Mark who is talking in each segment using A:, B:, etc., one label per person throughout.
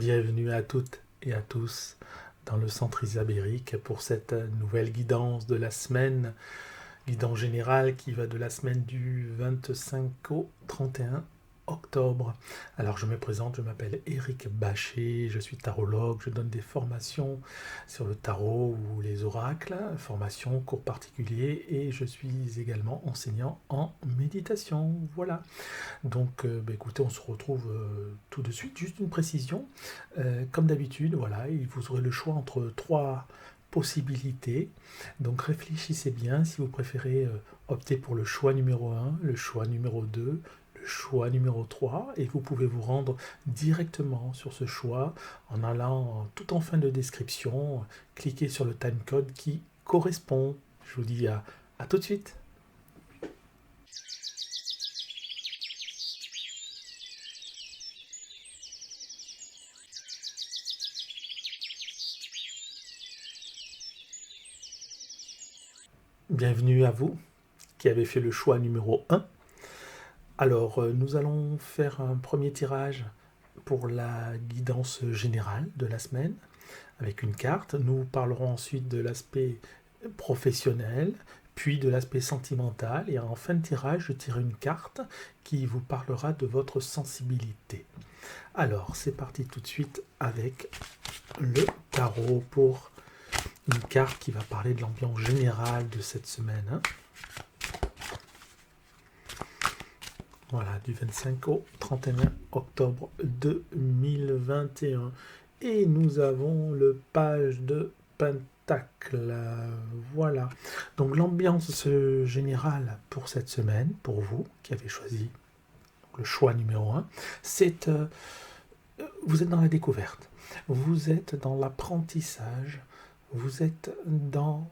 A: Bienvenue à toutes et à tous dans le centre isabérique pour cette nouvelle guidance de la semaine, guidance générale qui va de la semaine du 25 au 31 octobre. Alors je me présente, je m'appelle Éric Bachet, je suis tarologue, je donne des formations sur le tarot ou les oracles, formations, cours particuliers et je suis également enseignant en méditation. Voilà. Donc, écoutez, on se retrouve tout de suite. Juste une précision. Comme d'habitude, voilà, vous aurez le choix entre trois possibilités. Donc, réfléchissez bien si vous préférez opter pour le choix numéro 1, le choix numéro 2, le choix numéro 3. Et vous pouvez vous rendre directement sur ce choix en allant tout en fin de description, cliquer sur le timecode qui correspond. Je vous dis à tout de suite. Bienvenue à vous qui avez fait le choix numéro 1. Alors, nous allons faire un premier tirage pour la guidance générale de la semaine avec une carte. Nous parlerons ensuite de l'aspect professionnel, puis de l'aspect sentimental. Et en fin de tirage, je tire une carte qui vous parlera de votre sensibilité. Alors, c'est parti tout de suite avec le tarot pour une carte qui va parler de l'ambiance générale de cette semaine. Voilà, du 25 au 31 octobre 2021. Et nous avons le page de Pentacle. Voilà. Donc l'ambiance générale pour cette semaine, pour vous qui avez choisi le choix numéro 1, c'est vous êtes dans la découverte. Vous êtes dans l'apprentissage. Vous êtes dans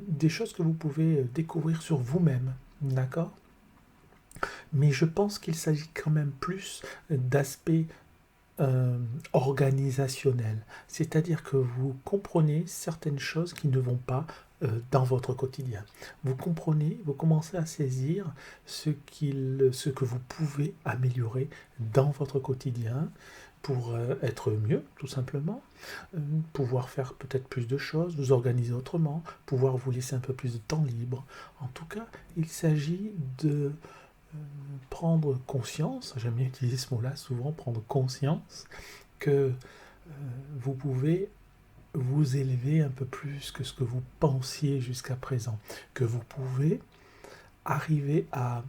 A: des choses que vous pouvez découvrir sur vous-même. D'accord ? Mais je pense qu'il s'agit quand même plus d'aspect organisationnel. C'est-à-dire que vous comprenez certaines choses qui ne vont pas dans votre quotidien. Vous comprenez, vous commencez à saisir ce que vous pouvez améliorer dans votre quotidien pour être mieux, tout simplement, pouvoir faire peut-être plus de choses, vous organiser autrement, pouvoir vous laisser un peu plus de temps libre. En tout cas, il s'agit de prendre conscience, j'aime bien utiliser ce mot-là souvent, prendre conscience que vous pouvez vous élever un peu plus que ce que vous pensiez jusqu'à présent, que vous pouvez arriver à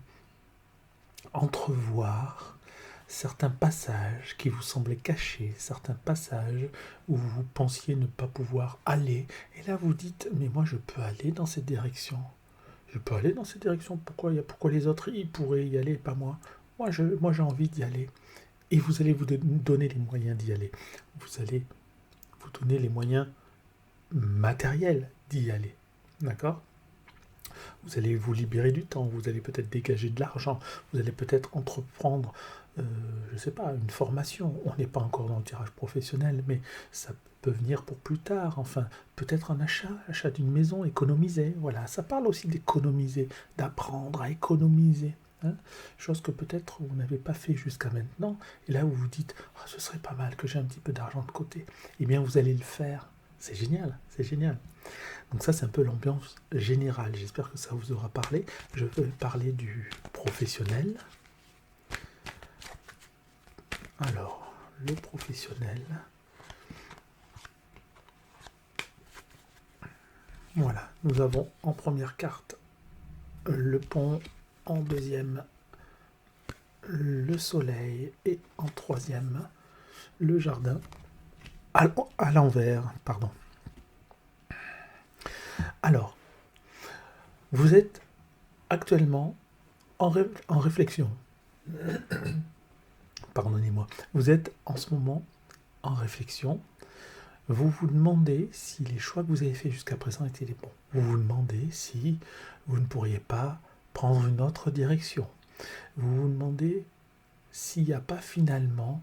A: entrevoir certains passages qui vous semblaient cachés, certains passages où vous pensiez ne pas pouvoir aller, et là vous dites, mais moi je peux aller dans cette direction. Je peux aller dans cette direction. Pourquoi les autres ils pourraient y aller, pas moi. Moi j'ai envie d'y aller. Et vous allez vous donner les moyens d'y aller. Vous allez vous donner les moyens matériels d'y aller. D'accord ? Vous allez vous libérer du temps. Vous allez peut-être dégager de l'argent. Vous allez peut-être entreprendre, je ne sais pas, une formation. On n'est pas encore dans le tirage professionnel, mais ça peut venir pour plus tard. Enfin, peut-être un achat d'une maison, économiser. Voilà, ça parle aussi d'économiser, d'apprendre à économiser. Hein, chose que peut-être vous n'avez pas fait jusqu'à maintenant. Et là, vous vous dites, oh, ce serait pas mal que j'ai un petit peu d'argent de côté. Eh bien, vous allez le faire. C'est génial, c'est génial. Donc ça, c'est un peu l'ambiance générale. J'espère que ça vous aura parlé. Je vais parler du professionnel. Alors, le professionnel. Voilà, nous avons en première carte le pont, en deuxième le soleil et en troisième le jardin à l'envers, pardon. Alors, vous êtes actuellement en réflexion. Pardonnez-moi. Vous êtes en ce moment en réflexion. Vous vous demandez si les choix que vous avez faits jusqu'à présent étaient les bons. Vous vous demandez si vous ne pourriez pas prendre une autre direction. Vous vous demandez s'il n'y a pas finalement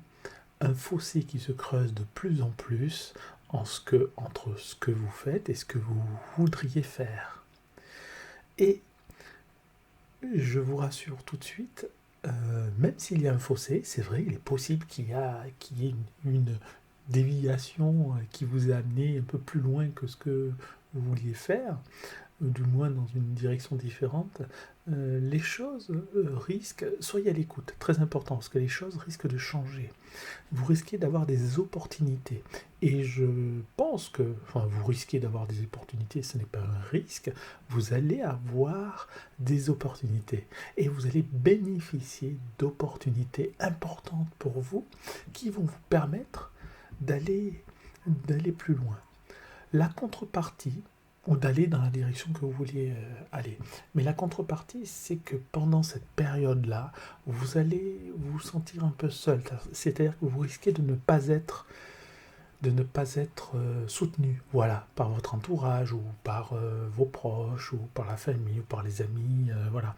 A: un fossé qui se creuse de plus en plus entre ce que vous faites et ce que vous voudriez faire. Et je vous rassure tout de suite, même s'il y a un fossé, c'est vrai, il est possible qu'il y ait une déviation qui vous a amené un peu plus loin que ce que vous vouliez faire, ou du moins dans une direction différente. Les choses risquent, soyez à l'écoute, très important, parce que les choses risquent de changer. Vous risquez d'avoir des opportunités. Et je pense que, enfin, vous risquez d'avoir des opportunités, ce n'est pas un risque, vous allez avoir des opportunités. Et vous allez bénéficier d'opportunités importantes pour vous qui vont vous permettre d'aller, d'aller plus loin. La contrepartie, ou d'aller dans la direction que vous vouliez aller. Mais la contrepartie, c'est que pendant cette période-là, vous allez vous sentir un peu seul. C'est-à-dire que vous risquez de ne pas être soutenu, voilà, par votre entourage ou par vos proches ou par la famille ou par les amis, voilà,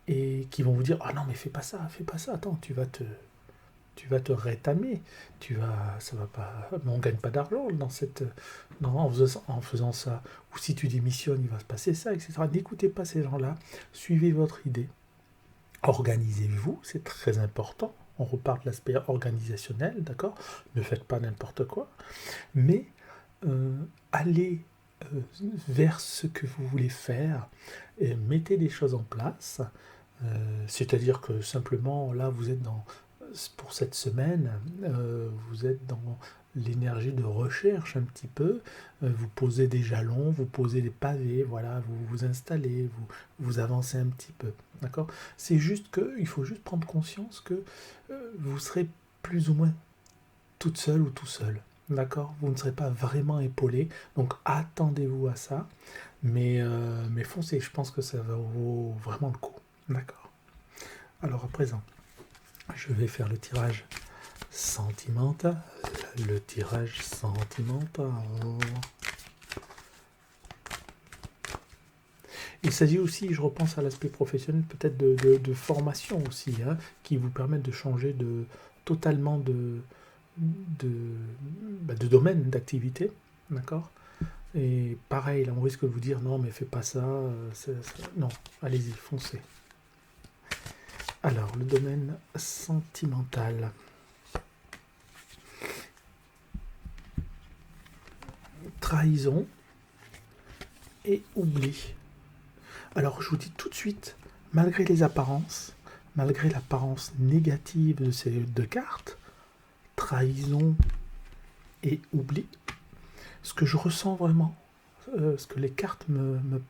A: et qui vont vous dire ah non mais fais pas ça, attends, tu vas te rétamer, ça va pas, mais on gagne pas d'argent en faisant ça, ou si tu démissionnes, il va se passer ça, etc. N'écoutez pas ces gens-là, suivez votre idée, organisez-vous, c'est très important. On repart de l'aspect organisationnel, d'accord? Ne faites pas n'importe quoi, mais euh, allez vers ce que vous voulez faire et mettez des choses en place. C'est-à-dire que simplement, là, vous êtes pour cette semaine, vous êtes dans l'énergie de recherche un petit peu, vous posez des jalons, vous posez des pavés, voilà, vous vous installez, vous avancez un petit peu, d'accord? C'est juste que, il faut juste prendre conscience que vous serez plus ou moins toute seule ou tout seul, d'accord? Vous ne serez pas vraiment épaulé, donc attendez-vous à ça, mais foncez, je pense que ça vaut vraiment le coup, d'accord? Alors à présent, je vais faire le tirage sentimental. Le tirage sentimental. Il s'agit aussi, je repense à l'aspect professionnel, peut-être de formation aussi, hein, qui vous permettent de changer totalement de, de domaine d'activité. D'accord? Et pareil, là, on risque de vous dire non, mais fais pas ça. Non, allez-y, foncez. Alors, le domaine sentimental. Trahison et oubli. Alors je vous dis tout de suite, malgré les apparences, malgré l'apparence négative de ces deux cartes, trahison et oubli, ce que je ressens vraiment, ce que les cartes me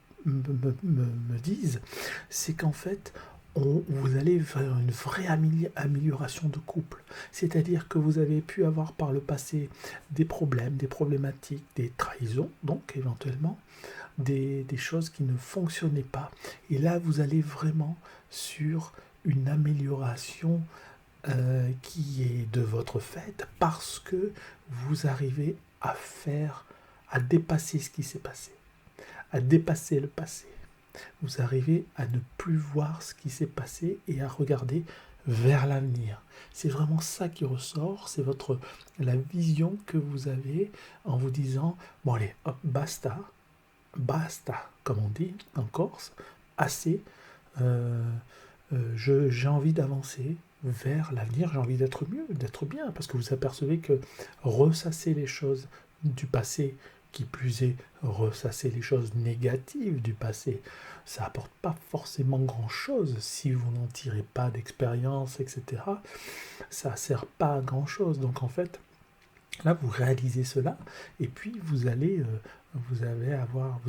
A: disent, c'est qu'en fait, vous allez vers une vraie amélioration de couple. C'est-à-dire que vous avez pu avoir par le passé des problèmes, des problématiques, des trahisons, donc éventuellement, des choses qui ne fonctionnaient pas. Et là, vous allez vraiment sur une amélioration qui est de votre fait parce que vous arrivez à dépasser ce qui s'est passé, à dépasser le passé. Vous arrivez à ne plus voir ce qui s'est passé et à regarder vers l'avenir. C'est vraiment ça qui ressort, c'est la vision que vous avez en vous disant bon allez, hop, basta, comme on dit en Corse, assez, euh, j'ai envie d'avancer vers l'avenir, j'ai envie d'être mieux, d'être bien, parce que vous apercevez que ressasser les choses du passé, qui plus est ressasser les choses négatives du passé, ça apporte pas forcément grand-chose si vous n'en tirez pas d'expérience, etc. Ça sert pas à grand-chose. Donc en fait, là, vous réalisez cela, et puis vous allez avoir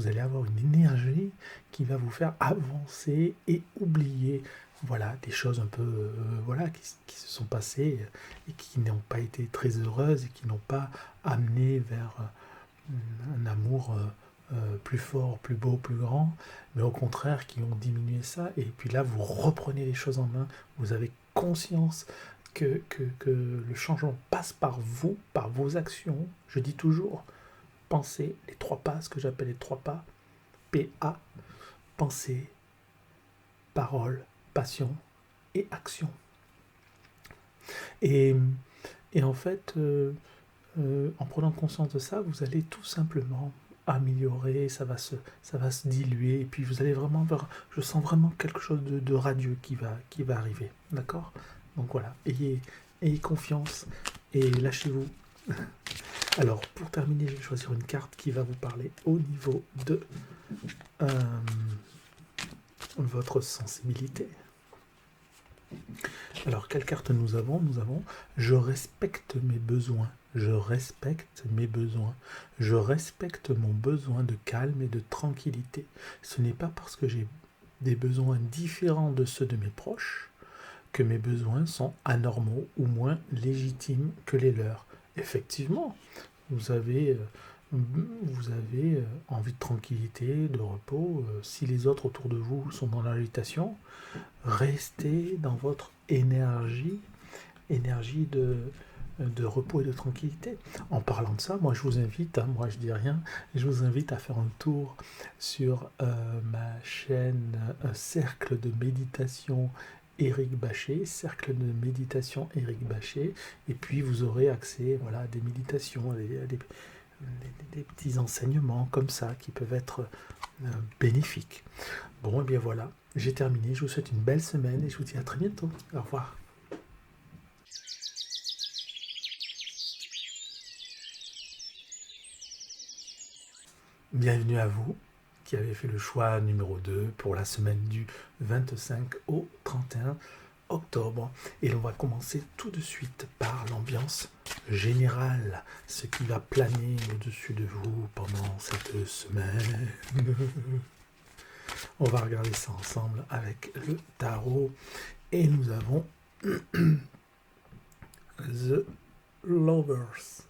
A: une énergie qui va vous faire avancer et oublier, voilà, des choses un peu, voilà, qui se sont passées et qui n'ont pas été très heureuses et qui n'ont pas amené vers un amour plus fort, plus beau, plus grand, mais au contraire qui ont diminué ça. Et puis là, vous reprenez les choses en main, vous avez conscience que le changement passe par vous, par vos actions. Je dis toujours, pensez les trois pas, ce que j'appelle les trois pas, PA, pensée, parole, passion et action. Et, et en fait, en prenant conscience de ça, vous allez tout simplement améliorer, ça va se diluer, et puis vous allez vraiment voir, je sens vraiment quelque chose de radieux qui va arriver, d'accord? Donc voilà, ayez confiance et lâchez-vous. Alors, pour terminer, je vais choisir une carte qui va vous parler au niveau de votre sensibilité. Alors, quelle carte nous avons? Nous avons « Je respecte mes besoins ». Je respecte mes besoins. Je respecte mon besoin de calme et de tranquillité. Ce n'est pas parce que j'ai des besoins différents de ceux de mes proches que mes besoins sont anormaux ou moins légitimes que les leurs. Effectivement, vous avez envie de tranquillité, de repos. Si les autres autour de vous sont dans l'agitation, restez dans votre énergie de repos et de tranquillité. En parlant de ça, moi je vous invite, moi je dis rien, je vous invite à faire un tour sur ma chaîne Cercle de méditation Éric Bachet, Cercle de méditation Éric Bachet, et puis vous aurez accès à des méditations, à des petits enseignements comme ça qui peuvent être bénéfiques. Bon, et bien voilà, j'ai terminé, je vous souhaite une belle semaine et je vous dis à très bientôt. Au revoir. Bienvenue à vous qui avez fait le choix numéro 2 pour la semaine du 25 au 31 octobre. Et l'on va commencer tout de suite par l'ambiance générale, ce qui va planer au-dessus de vous pendant cette semaine. On va regarder ça ensemble avec le tarot. Et nous avons The Lovers,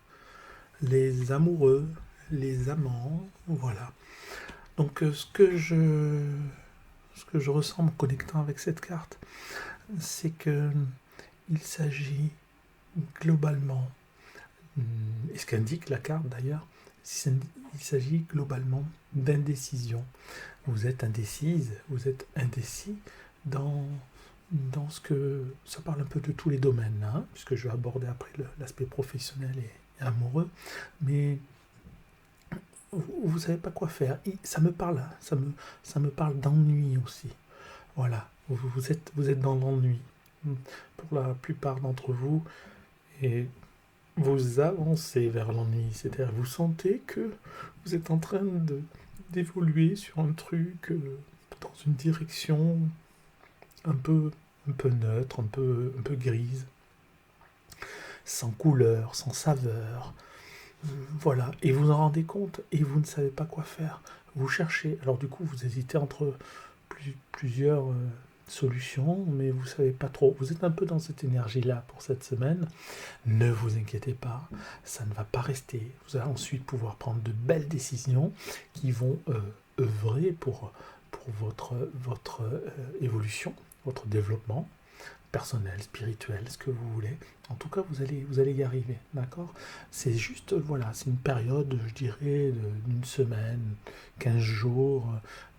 A: les amoureux, les amants, voilà. Donc ce que je ressens en me connectant avec cette carte, c'est que il s'agit globalement, et ce qu'indique la carte d'ailleurs, il s'agit globalement d'indécision. Vous êtes indécise, vous êtes indécis dans ce que... Ça parle un peu de tous les domaines, hein, puisque je vais aborder après l'aspect professionnel et amoureux, mais vous ne savez pas quoi faire. Et ça me parle, ça me parle d'ennui aussi. Voilà, vous êtes dans l'ennui, pour la plupart d'entre vous, et vous avancez vers l'ennui, c'est-à-dire vous sentez que vous êtes en train d'évoluer sur un truc, dans une direction un peu neutre, un peu grise, sans couleur, sans saveur. Voilà, et vous en rendez compte et vous ne savez pas quoi faire. Vous cherchez, alors du coup vous hésitez entre plusieurs solutions, mais vous ne savez pas trop. Vous êtes un peu dans cette énergie-là pour cette semaine. Ne vous inquiétez pas, ça ne va pas rester. Vous allez ensuite pouvoir prendre de belles décisions qui vont œuvrer pour votre évolution, votre développement personnel, spirituel, ce que vous voulez. En tout cas, vous allez y arriver, d'accord? C'est juste, voilà, c'est une période, je dirais, d'une semaine, 15 jours,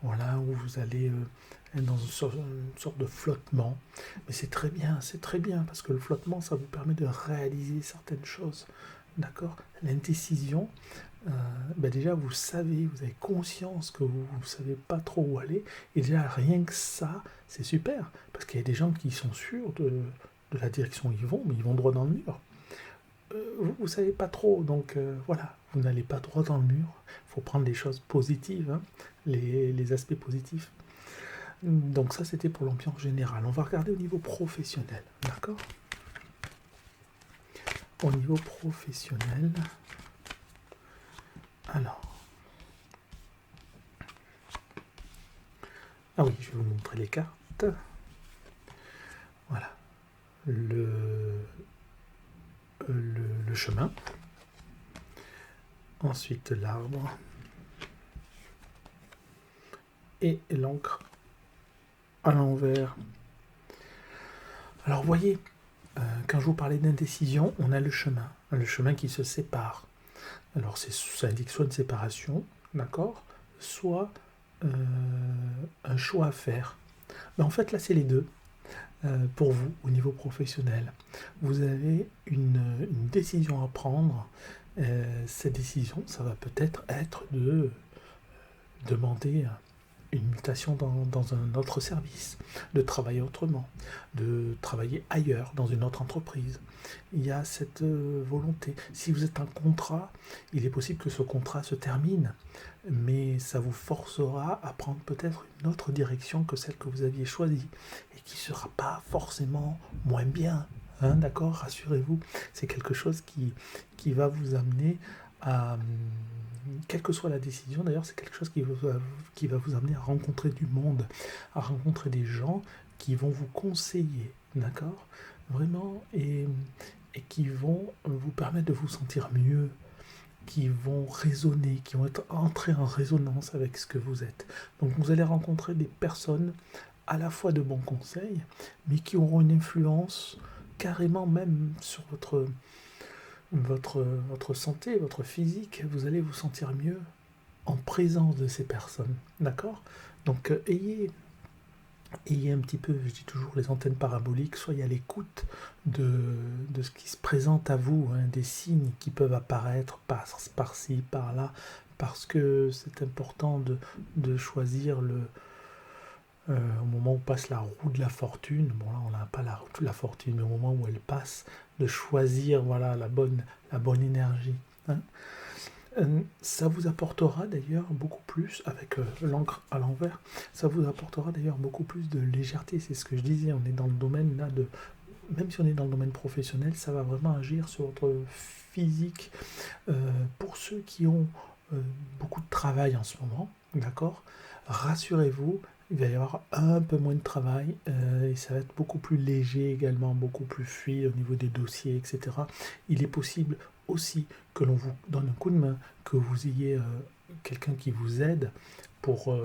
A: voilà, où vous allez être dans une sorte de flottement. Mais c'est très bien, parce que le flottement, ça vous permet de réaliser certaines choses, d'accord? L'indécision, déjà vous savez, vous avez conscience que vous ne savez pas trop où aller, et déjà rien que ça, c'est super, parce qu'il y a des gens qui sont sûrs de la direction où ils vont, mais ils vont droit dans le mur. Vous ne savez pas trop, donc voilà, vous n'allez pas droit dans le mur, il faut prendre les choses positives, hein, les aspects positifs. Donc ça, c'était pour l'ambiance générale. On va regarder au niveau professionnel, d'accord? Au niveau professionnel, alors... Ah oui, je vais vous montrer les cartes. Voilà. Le chemin. Ensuite, l'arbre. Et l'encre à l'envers. Alors, vous voyez, quand je vous parlais d'indécision, on a le chemin qui se sépare. Alors, ça indique soit une séparation, d'accord, soit un choix à faire. Mais en fait, là, c'est les deux. Pour vous, au niveau professionnel, vous avez une décision à prendre Cette décision, ça va peut-être être de demander une mutation dans un autre service, de travailler autrement, de travailler ailleurs, dans une autre entreprise. Il y a cette volonté. Si vous êtes un contrat, il est possible que ce contrat se termine, mais ça vous forcera à prendre peut-être une autre direction que celle que vous aviez choisie, et qui ne sera pas forcément moins bien. Hein, d'accord, rassurez-vous, c'est quelque chose qui va vous amener à, quelle que soit la décision, d'ailleurs, c'est quelque chose qui va vous amener à rencontrer du monde, à rencontrer des gens qui vont vous conseiller, d'accord, vraiment, et qui vont vous permettre de vous sentir mieux, qui vont résonner, qui vont être entrés en résonance avec ce que vous êtes. Donc vous allez rencontrer des personnes à la fois de bons conseils, mais qui auront une influence carrément même sur votre santé, votre physique. Vous allez vous sentir mieux en présence de ces personnes. D'accord? Donc ayez un petit peu, je dis toujours, les antennes paraboliques, soyez à l'écoute de ce qui se présente à vous, hein, des signes qui peuvent apparaître par-ci, par-là, parce que c'est important de choisir au moment où passe la roue de la fortune. Bon, là, on n'a pas la roue de la fortune, mais au moment où elle passe, de choisir, voilà, la bonne énergie. Hein. Ça vous apportera d'ailleurs beaucoup plus, avec l'encre à l'envers, ça vous apportera d'ailleurs beaucoup plus de légèreté. C'est ce que je disais, on est dans le domaine là de... Même si on est dans le domaine professionnel, ça va vraiment agir sur votre physique. Pour ceux qui ont beaucoup de travail en ce moment, d'accord, rassurez-vous, il va y avoir un peu moins de travail et ça va être beaucoup plus léger également, beaucoup plus fluide au niveau des dossiers, etc. Il est possible aussi que l'on vous donne un coup de main, que vous ayez quelqu'un qui vous aide pour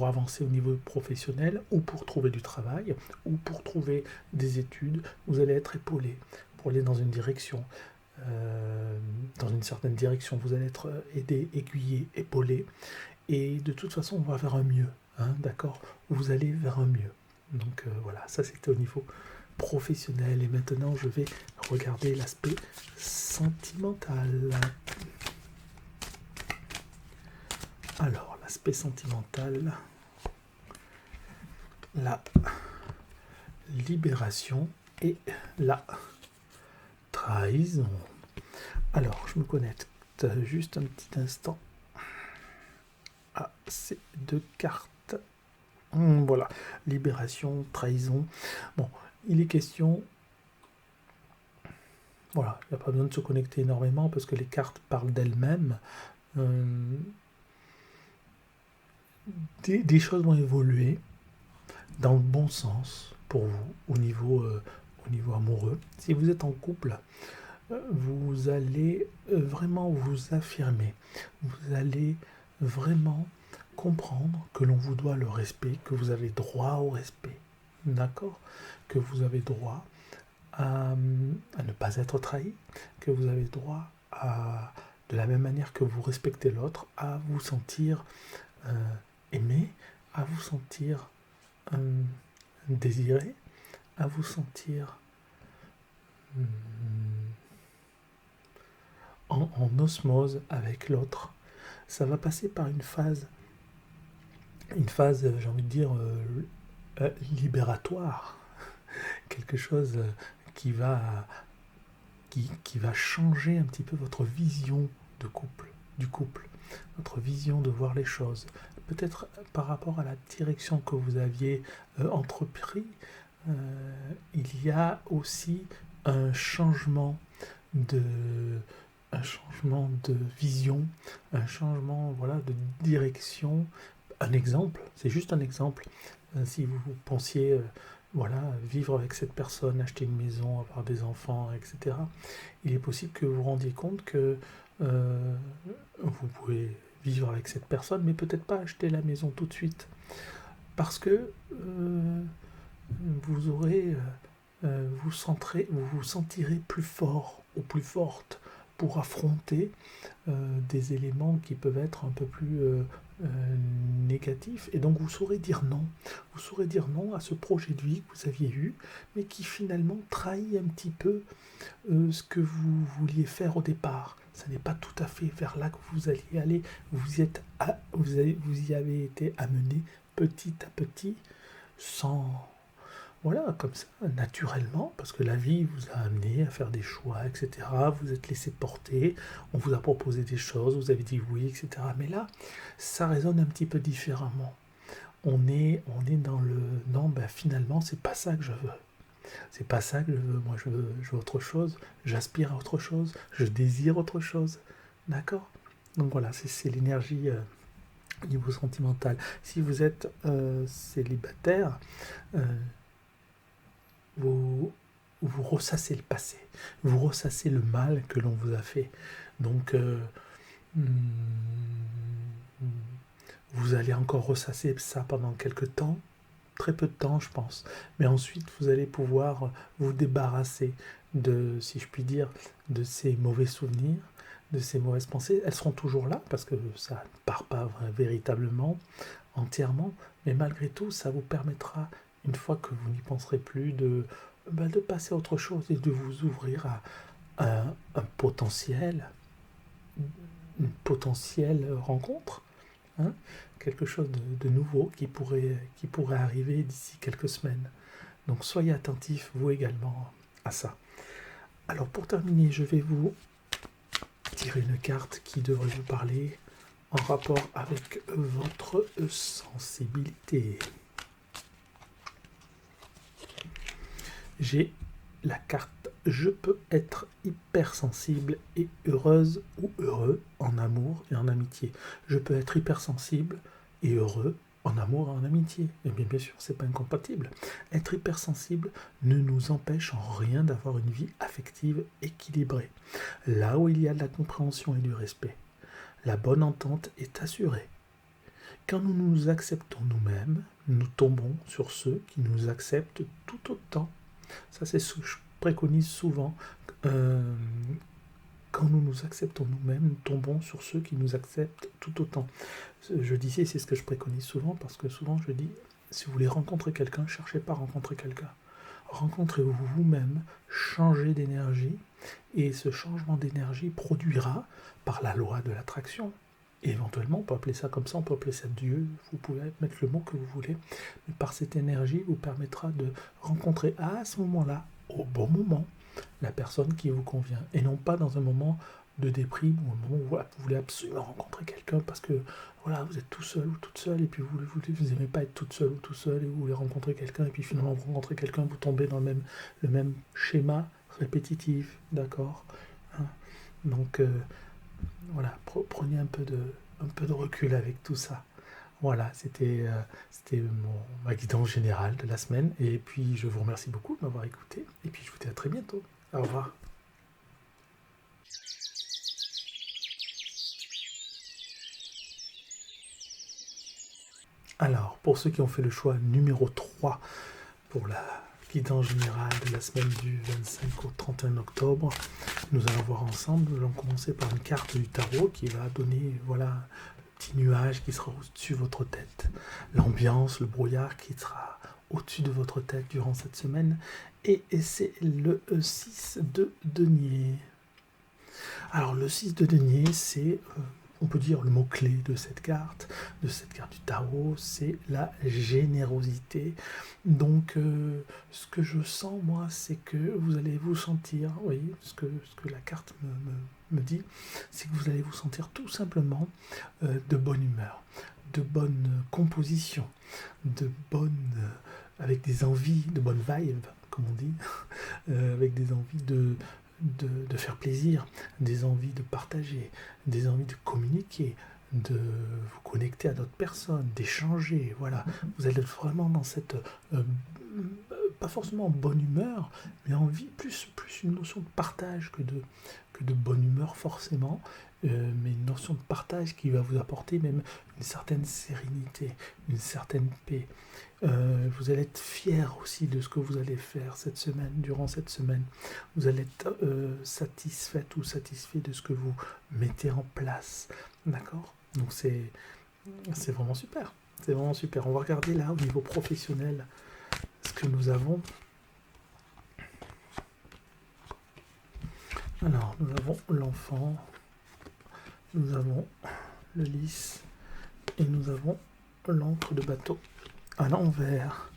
A: avancer au niveau professionnel ou pour trouver du travail ou pour trouver des études. Vous allez être épaulé pour aller dans une direction. Dans une certaine direction, vous allez être aidé, aiguillé, épaulé, et de toute façon, on va vers un mieux, hein, d'accord? Vous allez vers un mieux. Donc voilà, ça c'était au niveau professionnel, et maintenant je vais regarder l'aspect sentimental. Alors, l'aspect sentimental, la libération et la trahison. Alors, je me connecte juste un petit instant à ces deux cartes. Voilà, libération, trahison. Bon, il est question... Voilà, il n'y a pas besoin de se connecter énormément parce que les cartes parlent d'elles-mêmes. Des choses vont évoluer dans le bon sens pour vous au niveau amoureux. Si vous êtes en couple, vous allez vraiment vous affirmer. Vous allez vraiment comprendre que l'on vous doit le respect, que vous avez droit au respect. D'accord? Que vous avez droit à ne pas être trahi, que vous avez droit à, de la même manière que vous respectez l'autre, à vous sentir aimé, à vous sentir désiré, à une osmose avec l'autre. Ça va passer par une phase, j'ai envie de dire, libératoire, quelque chose qui va changer un petit peu votre vision du couple, votre vision de voir les choses. Peut-être par rapport à la direction que vous aviez entrepris, il y a aussi un changement de vision, un changement, voilà, de direction. Un exemple, c'est juste un exemple. Si vous pensiez voilà, vivre avec cette personne, acheter une maison, avoir des enfants, etc., il est possible que vous vous rendiez compte que vous pouvez vivre avec cette personne, mais peut-être pas acheter la maison tout de suite. Parce que vous aurez, vous vous sentirez plus fort ou plus forte pour affronter des éléments qui peuvent être un peu plus négatif, et donc vous saurez dire non. Vous saurez dire non à ce projet de vie que vous aviez eu, mais qui finalement trahit un petit peu ce que vous vouliez faire au départ. Ce n'est pas tout à fait vers là que vous alliez aller. Vous y avez été amené petit à petit, sans, voilà, comme ça, naturellement, parce que la vie vous a amené à faire des choix, etc. Vous êtes laissé porter, on vous a proposé des choses, vous avez dit oui, etc. Mais là, ça résonne un petit peu différemment. On est dans le non, ben finalement, c'est pas ça que je veux. C'est pas ça que je veux. Moi, je veux autre chose. J'aspire à autre chose. Je désire autre chose. D'accord. Donc voilà, c'est l'énergie au niveau sentimental. Si vous êtes célibataire, euh, vous, vous ressassez le passé. Vous ressassez le mal que l'on vous a fait. Donc, hmm, vous allez encore ressasser ça pendant quelques temps. Très peu de temps, je pense. Mais ensuite, vous allez pouvoir vous débarrasser de, si je puis dire, de ces mauvais souvenirs, de ces mauvaises pensées. Elles seront toujours là, parce que ça ne part pas véritablement, entièrement, mais malgré tout, ça vous permettra, une fois que vous n'y penserez plus, de passer à autre chose et de vous ouvrir à un potentiel, une potentielle rencontre, hein, quelque chose de nouveau qui pourrait arriver d'ici quelques semaines. Donc soyez attentifs, vous également, à ça. Alors pour terminer, je vais vous tirer une carte qui devrait vous parler en rapport avec votre sensibilité. J'ai la carte je peux être hypersensible et heureuse ou heureux en amour et en amitié. Je peux être hypersensible et heureux en amour et en amitié. Et bien sûr, c'est pas incompatible. Être hypersensible ne nous empêche en rien d'avoir une vie affective équilibrée. Là où il y a de la compréhension et du respect, la bonne entente est assurée. Quand nous nous acceptons nous-mêmes, nous tombons sur ceux qui nous acceptent tout autant. Ça, c'est ce que je préconise souvent. Euh, Quand nous nous acceptons nous-mêmes, nous tombons sur ceux qui nous acceptent tout autant. Je dis c'est ce que je préconise souvent, parce que souvent je dis, si vous voulez rencontrer quelqu'un, ne cherchez pas à rencontrer quelqu'un. Rencontrez-vous vous-même, changez d'énergie, et ce changement d'énergie produira, par la loi de l'attraction, et éventuellement on peut appeler ça comme ça, on peut appeler ça Dieu, vous pouvez mettre le mot que vous voulez, mais par cette énergie vous permettra de rencontrer à ce moment-là, au bon moment, la personne qui vous convient, et non pas dans un moment de déprime ou un moment où voilà, vous voulez absolument rencontrer quelqu'un parce que voilà, vous êtes tout seul ou toute seule et puis vous aimez pas être toute seule ou tout seul et vous voulez rencontrer quelqu'un et puis finalement vous rencontrez quelqu'un, vous tombez dans le même schéma répétitif, d'accord, hein. Donc voilà, prenez un peu de recul avec tout ça. Voilà, c'était ma guidance générale de la semaine. Et puis, je vous remercie beaucoup de m'avoir écouté. Et puis, je vous dis à très bientôt. Au revoir. Alors, pour ceux qui ont fait le choix numéro 3 pour la guidance générale de la semaine du 25 au 31 octobre, nous allons voir ensemble. Nous allons commencer par une carte du tarot qui va donner, voilà, le petit nuage qui sera au-dessus de votre tête, l'ambiance, le brouillard qui sera au-dessus de votre tête durant cette semaine. Et c'est le 6 de denier. Alors le 6 de denier, c'est, on peut dire, le mot-clé de cette carte du tarot, c'est la générosité. Donc ce que je sens, moi, c'est que vous allez vous sentir, oui, ce que la carte me dit, c'est que vous allez vous sentir tout simplement de bonne humeur, de bonne composition, de bonne, avec des envies, de bonne vibe, comme on dit, avec des envies de faire plaisir, des envies de partager, des envies de communiquer, de vous connecter à d'autres personnes, d'échanger, voilà. Vous allez être vraiment dans cette, pas forcément bonne humeur, mais envie, plus une notion de partage que de bonne humeur forcément, mais une notion de partage qui va vous apporter même une certaine sérénité, une certaine paix. Vous allez être fier aussi de ce que vous allez faire cette semaine, durant cette semaine. Vous allez être satisfaite ou satisfait de ce que vous mettez en place. D'accord? Donc c'est C'est vraiment super. C'est vraiment super. On va regarder là au niveau professionnel ce que nous avons. Alors, nous avons l'enfant, nous avons le lys et nous avons l'encre de bateau à l'envers.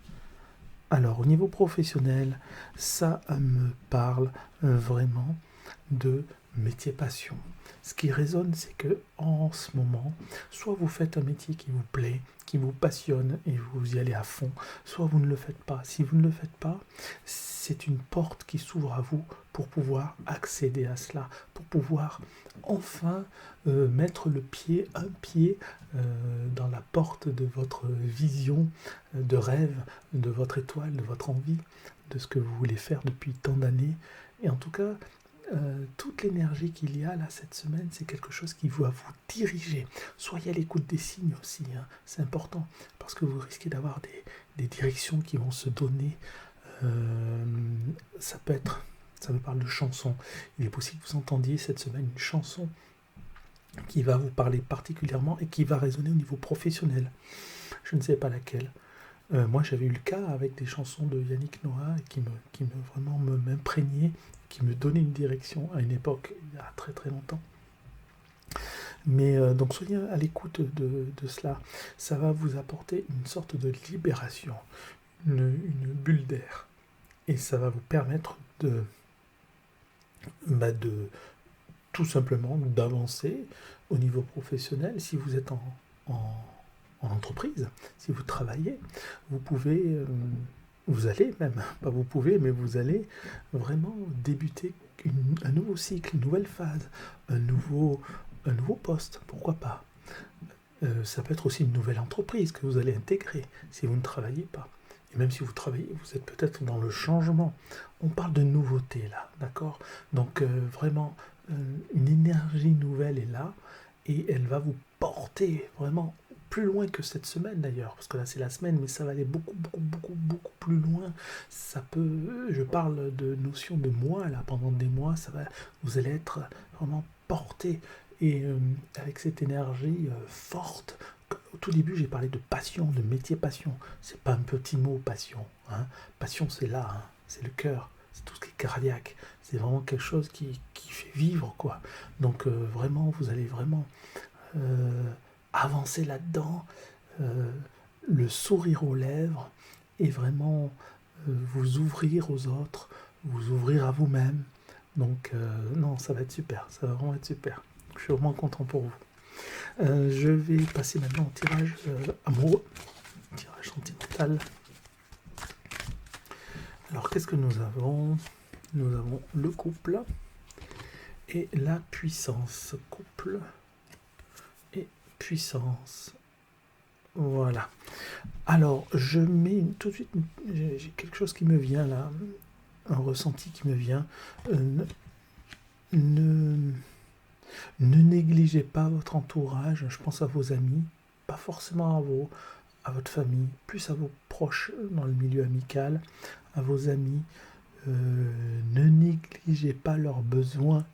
A: Alors, au niveau professionnel, ça me parle vraiment de métier passion. Ce qui résonne, c'est que en ce moment, soit vous faites un métier qui vous plaît, qui vous passionne et vous y allez à fond, soit vous ne le faites pas. Si vous ne le faites pas, c'est une porte qui s'ouvre à vous pour pouvoir accéder à cela, pour pouvoir enfin mettre un pied dans la porte de votre vision de rêve, de votre étoile, de votre envie, de ce que vous voulez faire depuis tant d'années. Et en tout cas, toute l'énergie qu'il y a là cette semaine, c'est quelque chose qui va vous diriger. Soyez à l'écoute des signes aussi, hein. C'est important, parce que vous risquez d'avoir des directions qui vont se donner. Ça me parle de chansons. Il est possible que vous entendiez cette semaine une chanson qui va vous parler particulièrement et qui va résonner au niveau professionnel. Je ne sais pas laquelle. Moi, j'avais eu le cas avec des chansons de Yannick Noah qui vraiment m'imprégnaient, qui me donnaient une direction à une époque, il y a très très longtemps. Mais donc soyez à l'écoute de cela. Ça va vous apporter une sorte de libération, une bulle d'air. Et ça va vous permettre de tout simplement d'avancer au niveau professionnel. Si vous êtes en entreprise, si vous travaillez, vous pouvez, vous allez même, pas vous pouvez, mais vous allez vraiment débuter un nouveau cycle, une nouvelle phase, un nouveau poste, pourquoi pas. Ça peut être aussi une nouvelle entreprise que vous allez intégrer si vous ne travaillez pas. Et même si vous travaillez, vous êtes peut-être dans le changement. On parle de nouveauté là, d'accord? Donc vraiment, une énergie nouvelle est là et elle va vous porter vraiment plus loin que cette semaine d'ailleurs, parce que là c'est la semaine, mais ça va aller beaucoup, beaucoup, beaucoup, beaucoup plus loin. Ça peut, je parle de notion de mois là, pendant des mois, vous allez être vraiment porté et avec cette énergie forte. Au tout début, j'ai parlé de passion, de métier passion. C'est pas un petit mot, passion, hein. Passion, c'est là, hein. C'est le cœur, c'est tout ce qui est cardiaque. C'est vraiment quelque chose qui fait vivre, quoi. Donc, vraiment, vous allez vraiment avancer là-dedans, le sourire aux lèvres, et vraiment vous ouvrir aux autres, vous ouvrir à vous-même. Donc, non, ça va être super, ça va vraiment être super. Je suis vraiment content pour vous. Je vais passer maintenant au tirage amoureux, tirage sentimental. Alors, qu'est-ce que nous avons? Nous avons le couple et la puissance. Couple et puissance. Voilà. Alors, je mets tout de suite, j'ai quelque chose qui me vient là, un ressenti qui me vient. Ne négligez pas votre entourage, je pense à vos amis, pas forcément à votre famille, plus à vos proches dans le milieu amical, à vos amis. Ne négligez pas leurs besoins,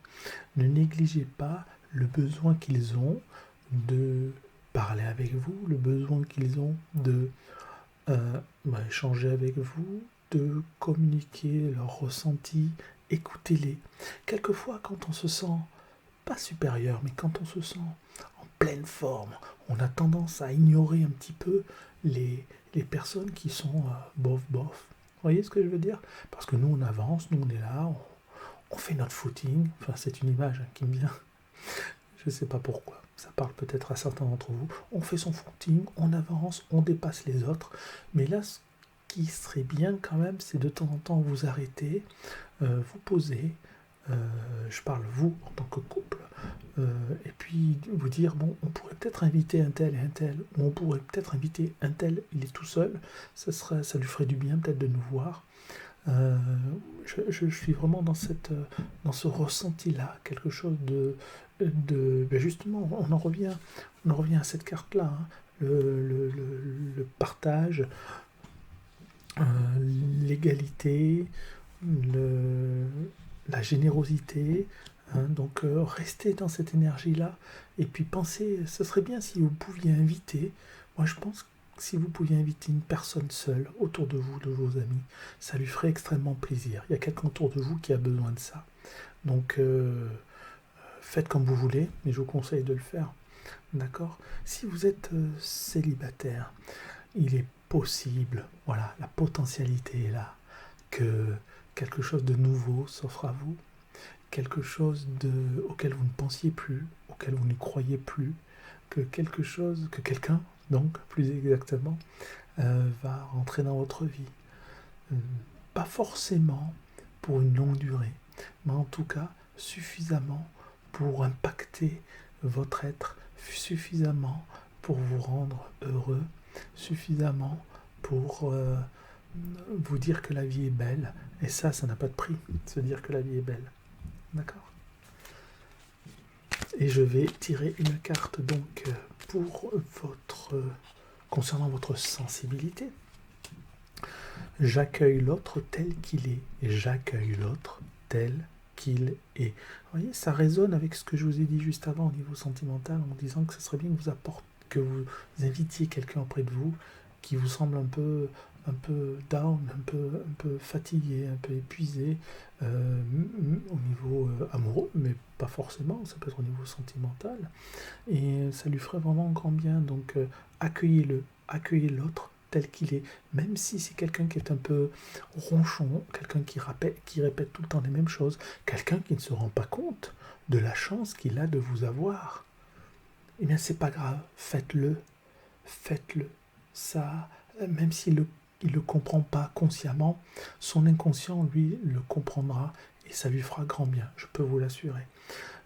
A: ne négligez pas le besoin qu'ils ont de parler avec vous, le besoin qu'ils ont de échanger avec vous, de communiquer leurs ressentis, écoutez-les. Quelquefois, quand on se sent pas supérieur, mais quand on se sent en pleine forme, on a tendance à ignorer un petit peu les personnes qui sont bof bof. Vous voyez ce que je veux dire? Parce que nous on avance, nous on est là, on fait notre footing. Enfin, c'est une image qui me vient. Je ne sais pas pourquoi. Ça parle peut-être à certains d'entre vous. On fait son footing, on avance, on dépasse les autres. Mais là, ce qui serait bien quand même, c'est de temps en temps vous arrêter, vous poser. Je parle vous en tant que couple, et puis vous dire bon, on pourrait peut-être inviter un tel et un tel, ou on pourrait peut-être inviter un tel, il est tout seul, ça lui ferait du bien peut-être de nous voir. Je suis vraiment dans ce ressenti-là, quelque chose ben justement, on en revient à cette carte-là, hein, le partage, l'égalité, la générosité, Hein, donc restez dans cette énergie-là et puis pensez, ce serait bien si vous pouviez inviter, moi je pense que si vous pouviez inviter une personne seule autour de vous, de vos amis, ça lui ferait extrêmement plaisir. Il y a quelqu'un autour de vous qui a besoin de ça. Donc faites comme vous voulez, mais je vous conseille de le faire. D'accord? Si vous êtes célibataire, il est possible, voilà, la potentialité est là, que quelque chose de nouveau s'offre à vous, quelque chose auquel vous ne pensiez plus, auquel vous ne croyez plus, que quelque chose, que quelqu'un, donc plus exactement, va rentrer dans votre vie. Euh, Pas forcément pour une longue durée, mais en tout cas suffisamment pour impacter votre être, suffisamment pour vous rendre heureux, suffisamment pour vous dire que la vie est belle. Et ça n'a pas de prix, se dire que la vie est belle. D'accord? Et je vais tirer une carte donc pour concernant votre sensibilité. J'accueille l'autre tel qu'il est. J'accueille l'autre tel qu'il est. Vous voyez, ça résonne avec ce que je vous ai dit juste avant au niveau sentimental, en disant que ce serait bien que vous invitiez quelqu'un auprès de vous qui vous semble un peu down, un peu fatigué, un peu épuisé au niveau amoureux, mais pas forcément, ça peut être au niveau sentimental. Et ça lui ferait vraiment grand bien. Donc accueillez-le, accueillez l'autre tel qu'il est, même si c'est quelqu'un qui est un peu ronchon, quelqu'un qui répète tout le temps les mêmes choses, quelqu'un qui ne se rend pas compte de la chance qu'il a de vous avoir. Eh bien, c'est pas grave, faites-le, faites-le. Ça, même s'il il le comprend pas consciemment, son inconscient, lui, le comprendra et ça lui fera grand bien, je peux vous l'assurer.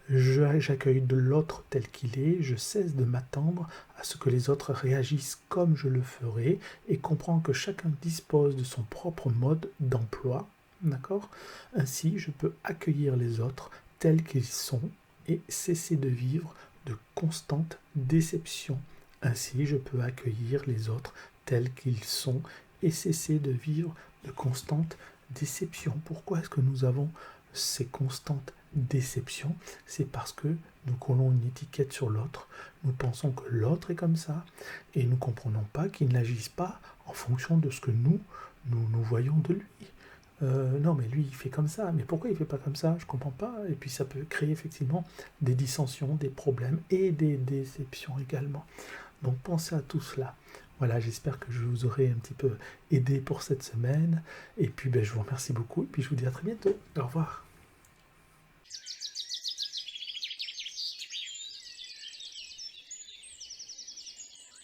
A: J'accueille de l'autre tel qu'il est, je cesse de m'attendre à ce que les autres réagissent comme je le ferai et comprends que chacun dispose de son propre mode d'emploi. D'accord? Ainsi, je peux accueillir les autres tels qu'ils sont et cesser de vivre de constantes déceptions. Ainsi, je peux accueillir les autres tels qu'ils sont et cesser de vivre de constantes déceptions. Pourquoi est-ce que nous avons ces constantes déceptions? C'est parce que nous collons une étiquette sur l'autre, nous pensons que l'autre est comme ça, et nous ne comprenons pas qu'il n'agisse pas en fonction de ce que nous voyons de lui. Non, mais lui, il fait comme ça. Mais pourquoi il ne fait pas comme ça? Je ne comprends pas. Et puis ça peut créer effectivement des dissensions, des problèmes et des déceptions également. Donc pensez à tout cela. Voilà, j'espère que je vous aurai un petit peu aidé pour cette semaine. Et puis je vous remercie beaucoup. Et puis je vous dis à très bientôt. Au revoir.